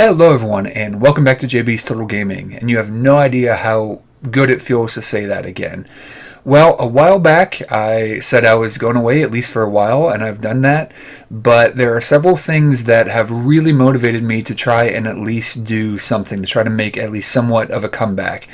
Hello everyone and welcome back to JB's Total Gaming, and you have no idea how good it feels to say that again. Well, a while back I said I was going away, at least for a while, and I've done that, but there are several things that have really motivated me to try and at least do something, to try to make at least somewhat of a comeback.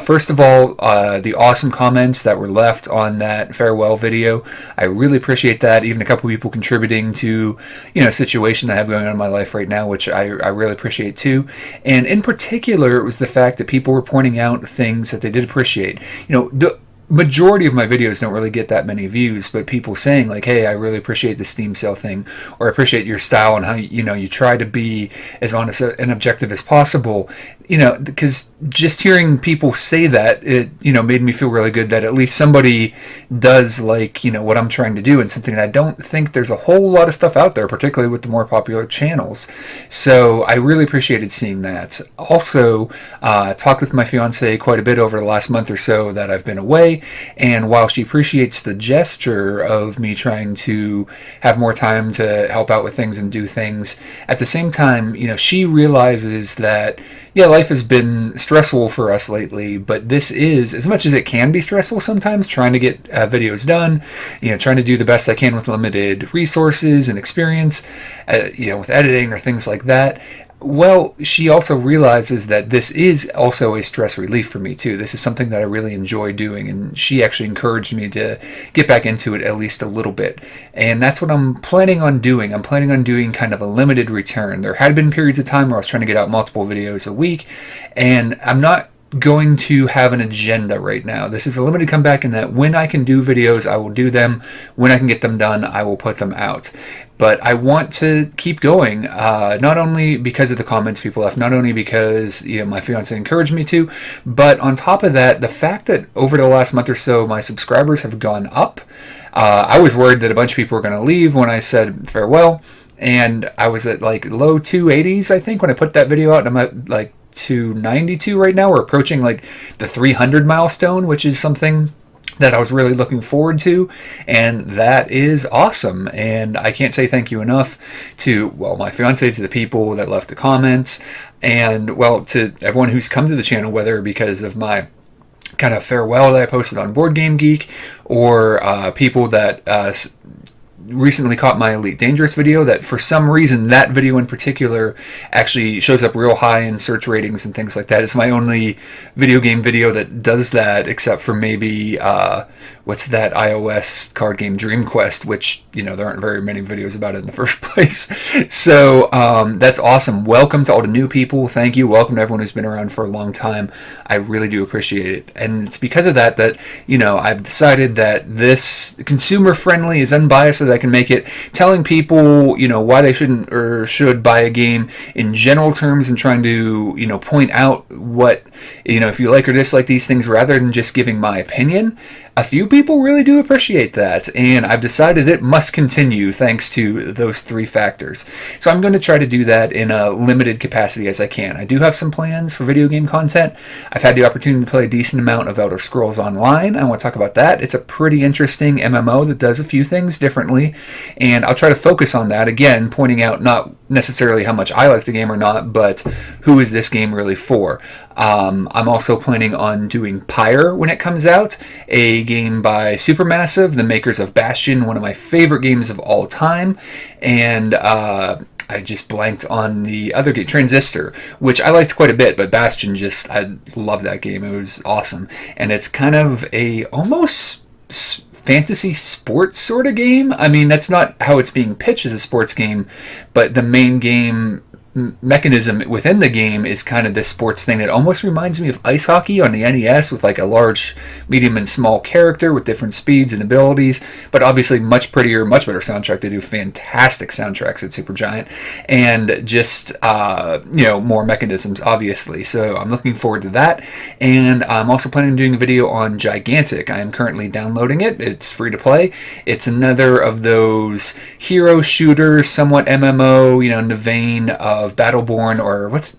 First of all, the awesome comments that were left on that farewell video, I really appreciate that. Even a couple people contributing to, a situation I have going on in my life right now, which I really appreciate too. And in particular, it was the fact that people were pointing out things that they did appreciate. The majority of my videos don't really get that many views, but people saying like, hey, I really appreciate the Steam sale thing, or I appreciate your style and how you try to be as honest and objective as possible, because just hearing people say that, it made me feel really good that at least somebody does like what I'm trying to do, and something that I don't think there's a whole lot of stuff out there, particularly with the more popular channels. So I really appreciated seeing that. Also, talked with my fiance quite a bit over the last month or so that I've been away. And while she appreciates the gesture of me trying to have more time to help out with things and do things, at the same time, she realizes that, life has been stressful for us lately, but this is, as much as it can be stressful sometimes, trying to get videos done, trying to do the best I can with limited resources and experience, with editing or things like that. Well, she also realizes that this is also a stress relief for me too. This is something that I really enjoy doing, and she actually encouraged me to get back into it at least a little bit. And that's what I'm planning on doing. I'm planning on doing kind of a limited return. There had been periods of time where I was trying to get out multiple videos a week, and I'm not going to have an agenda right now. This is a limited comeback in that when I can do videos, I will do them. When I can get them done, I will put them out. But I want to keep going, not only because of the comments people left, not only because my fiance encouraged me to, but on top of that, the fact that over the last month or so, my subscribers have gone up. I was worried that a bunch of people were going to leave when I said farewell, and I was at like low 280s, I think, when I put that video out, and I'm at like 292 right now. We're approaching like the 300 milestone, which is something that I was really looking forward to, and that is awesome. And I can't say thank you enough to, my fiance, to the people that left the comments, and, to everyone who's come to the channel, whether because of my kind of farewell that I posted on Board Game Geek, or people that recently caught my Elite Dangerous video, that for some reason that video in particular actually shows up real high in search ratings and things like that. It's my only video game video that does that, except for maybe what's that iOS card game, Dream Quest, which there aren't very many videos about it in the first place. So that's awesome. Welcome to all the new people. Thank you. Welcome to everyone who's been around for a long time. I really do appreciate it, and it's because of that I've decided that this consumer friendly, as unbiased as I can make it, telling people why they shouldn't or should buy a game in general terms, and trying to point out what if you like or dislike these things, rather than just giving my opinion. A few people really do appreciate that, and I've decided it must continue thanks to those three factors. So I'm going to try to do that in a limited capacity as I can. I do have some plans for video game content. I've had the opportunity to play a decent amount of Elder Scrolls Online. I want to talk about that. It's a pretty interesting MMO that does a few things differently, and I'll try to focus on that, again, pointing out not necessarily how much I like the game or not, but who is this game really for. I'm also planning on doing Pyre when it comes out, a game by Supermassive, the makers of Bastion, one of my favorite games of all time, and I just blanked on the other game, Transistor, which I liked quite a bit, but Bastion, I love that game. It was awesome, and it's kind of a almost fantasy sports sort of game. I mean, that's not how it's being pitched as a sports game, but the main game mechanism within the game is kind of this sports thing that almost reminds me of ice hockey on the NES, with like a large, medium, and small character with different speeds and abilities, but obviously much prettier, much better soundtrack. They do fantastic soundtracks at Supergiant, and just more mechanisms, obviously. So I'm looking forward to that, and I'm also planning on doing a video on Gigantic. I am currently downloading it. It's free to play. It's another of those hero shooters, somewhat MMO, in the vein of Battleborn, or what's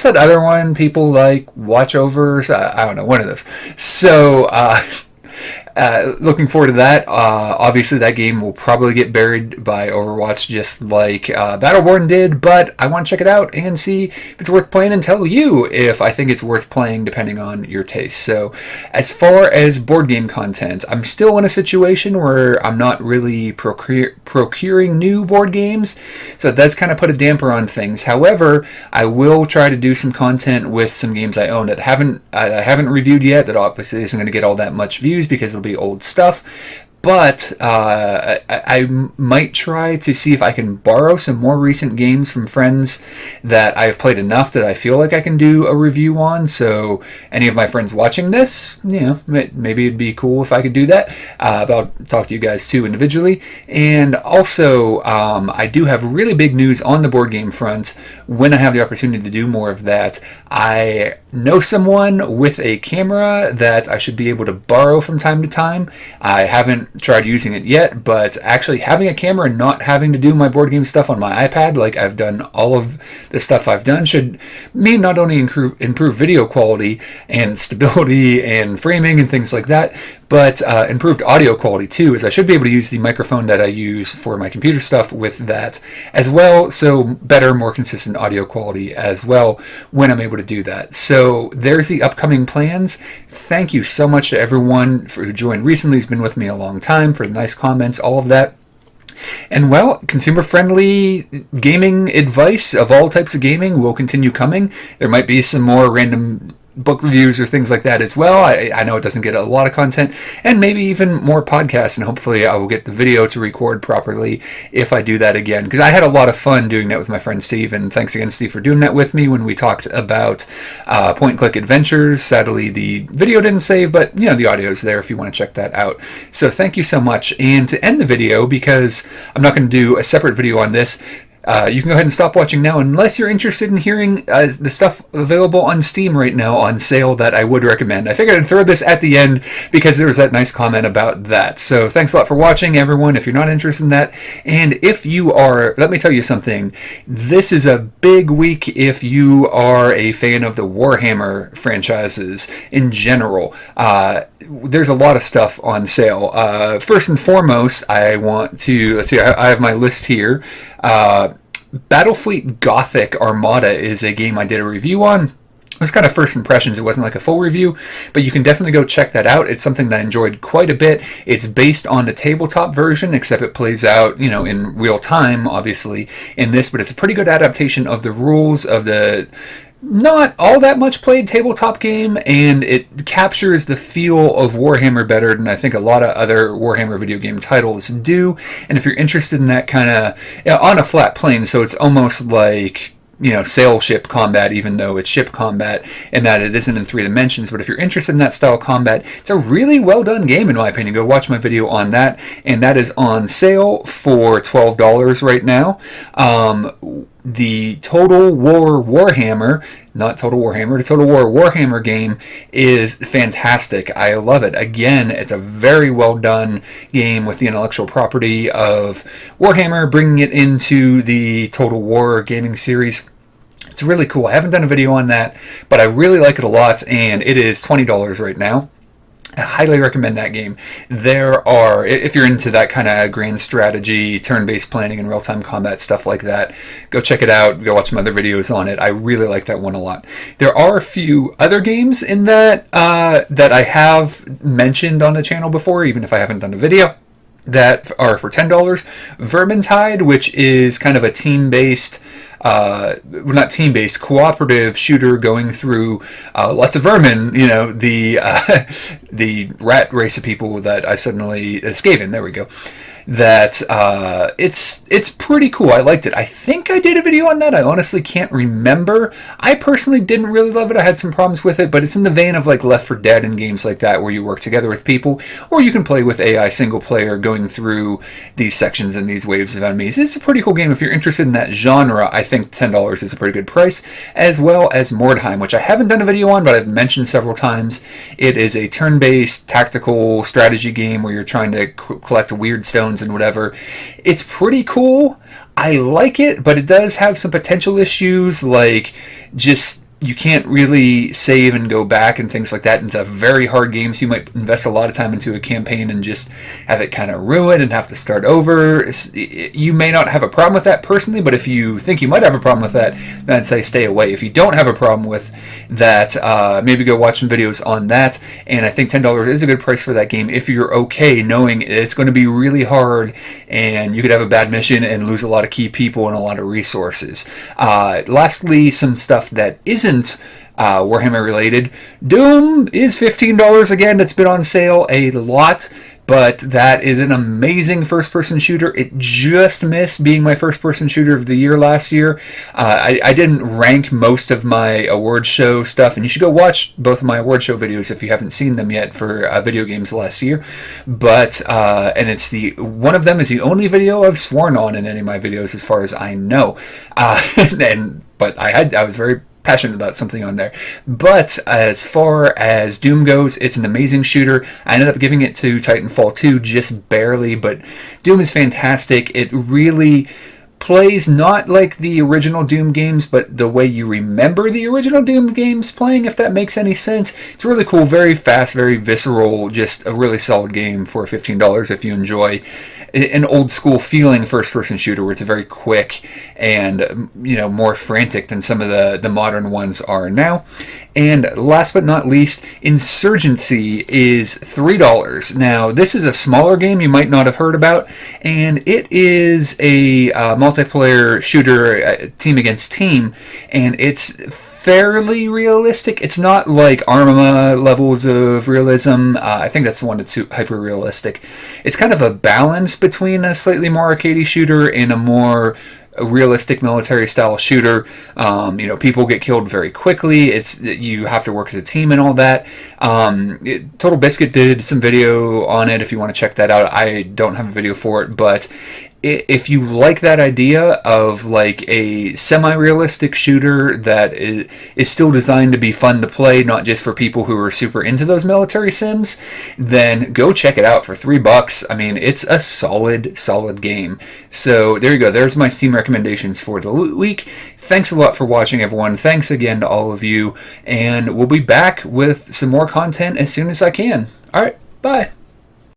that other one people like, Watch Over? I don't know, one of those. So looking forward to that. Obviously, that game will probably get buried by Overwatch, just like Battleborn did. But I want to check it out and see if it's worth playing, and tell you if I think it's worth playing, depending on your taste. So, as far as board game content, I'm still in a situation where I'm not really procuring new board games, so that's kind of put a damper on things. However, I will try to do some content with some games I own that I haven't reviewed yet. That obviously isn't going to get all that much views because it'll be old stuff. But I might try to see if I can borrow some more recent games from friends that I've played enough that I feel like I can do a review on. So any of my friends watching this, maybe it'd be cool if I could do that. But I'll talk to you guys too individually. And also, I do have really big news on the board game front. When I have the opportunity to do more of that, I know someone with a camera that I should be able to borrow from time to time. I haven't tried using it yet, but actually having a camera and not having to do my board game stuff on my iPad like I've done all of the stuff I've done should mean not only improve video quality and stability and framing and things like that, but improved audio quality too, as I should be able to use the microphone that I use for my computer stuff with that as well, so better, more consistent audio quality as well when I'm able to do that. So there's the upcoming plans. Thank you so much to everyone who joined recently, who's been with me a long time, for the nice comments, all of that. And well, consumer-friendly gaming advice of all types of gaming will continue coming. There might be some more random book reviews or things like that as well. I know it doesn't get a lot of content, and maybe even more podcasts, and hopefully I will get the video to record properly if I do that again, because I had a lot of fun doing that with my friend Steve, and thanks again, Steve, for doing that with me when we talked about point-and-click adventures. Sadly, the video didn't save, but the audio is there if you want to check that out. So thank you so much. And to end the video, because I'm not going to do a separate video on this, you can go ahead and stop watching now unless you're interested in hearing the stuff available on Steam right now on sale that I would recommend. I figured I'd throw this at the end because there was that nice comment about that. So thanks a lot for watching, everyone, if you're not interested in that. And if you are, let me tell you something. This is a big week if you are a fan of the Warhammer franchises in general. There's a lot of stuff on sale. First and foremost, I want to, let's see, I have my list here. Battlefleet Gothic Armada is a game I did a review on. It was kind of first impressions. It wasn't like a full review, but you can definitely go check that out. It's something that I enjoyed quite a bit. It's based on the tabletop version, except it plays out, in real time, obviously, in this, but it's a pretty good adaptation of the rules of the not all that much played tabletop game, and it captures the feel of Warhammer better than I think a lot of other Warhammer video game titles do. And if you're interested in that kind of on a flat plane, so it's almost like sail ship combat, even though it's ship combat and that it isn't in 3 dimensions. But if you're interested in that style of combat, it's a really well done game in my opinion. Go watch my video on that, and that is on sale for $12 right now. The Total War Warhammer, not Total Warhammer, the Total War Warhammer game is fantastic. I love it. Again, it's a very well done game with the intellectual property of Warhammer, bringing it into the Total War gaming series. It's really cool. I haven't done a video on that, but I really like it a lot, and it is $20 right now. I highly recommend that game. There are, if you're into that kind of grand strategy, turn-based planning and real-time combat, stuff like that, go check it out. Go watch some other videos on it. I really like that one a lot. There are a few other games in that that I have mentioned on the channel before, even if I haven't done a video, that are for $10. Vermintide, which is kind of a team-based, not team-based, cooperative shooter going through lots of vermin, the rat race of people that I suddenly, Skaven, there we go. That it's pretty cool. I liked it. I think I did a video on that. I honestly can't remember. I personally didn't really love it. I had some problems with it, but it's in the vein of like Left 4 Dead and games like that where you work together with people, or you can play with AI single player going through these sections and these waves of enemies. It's a pretty cool game. If you're interested in that genre, I think $10 is a pretty good price, as well as Mordheim, which I haven't done a video on, but I've mentioned several times. It is a turn-based tactical strategy game where you're trying to collect weird stones and whatever. It's pretty cool. I like it, but it does have some potential issues, like just you can't really save and go back and things like that. It's a very hard game, so you might invest a lot of time into a campaign and just have it kind of ruined and have to start over. You may not have a problem with that personally, but if you think you might have a problem with that, then I'd say stay away. If you don't have a problem with that, maybe go watch some videos on that. And I think $10 is a good price for that game if you're okay knowing it's going to be really hard and you could have a bad mission and lose a lot of key people and a lot of resources. Lastly, some stuff that isn't Warhammer related. Doom is $15 again. It's been on sale a lot, but that is an amazing first-person shooter. It just missed being my first-person shooter of the year last year. I didn't rank most of my award show stuff, and you should go watch both of my award show videos if you haven't seen them yet for video games last year. But and it's one of them is the only video I've sworn on in any of my videos, as far as I know. But I was very passionate about something on there. But as far as Doom goes, it's an amazing shooter. I ended up giving it to Titanfall 2 just barely, but Doom is fantastic. It really plays not like the original Doom games, but the way you remember the original Doom games playing, if that makes any sense. It's really cool, very fast, very visceral, just a really solid game for $15 if you enjoy an old school feeling first-person shooter where it's very quick and more frantic than some of the modern ones are now. And last but not least, Insurgency is $3. Now, this is a smaller game you might not have heard about, and it is a multiplayer shooter, team against team, and it's fairly realistic. It's not like Arma levels of realism. I think that's the one that's hyper realistic. It's kind of a balance between a slightly more arcadey shooter and a more realistic military style shooter. People get killed very quickly. You have to work as a team and all that. Total Biscuit did some video on it if you want to check that out. I don't have a video for it, but if you like that idea of like a semi-realistic shooter that is still designed to be fun to play, not just for people who are super into those military sims, then go check it out for $3. I mean, it's a solid game. So there you go. There's my Steam recommendations for the week. Thanks a lot for watching, everyone. Thanks again to all of you, and we'll be back with some more content as soon as I can. All right, bye.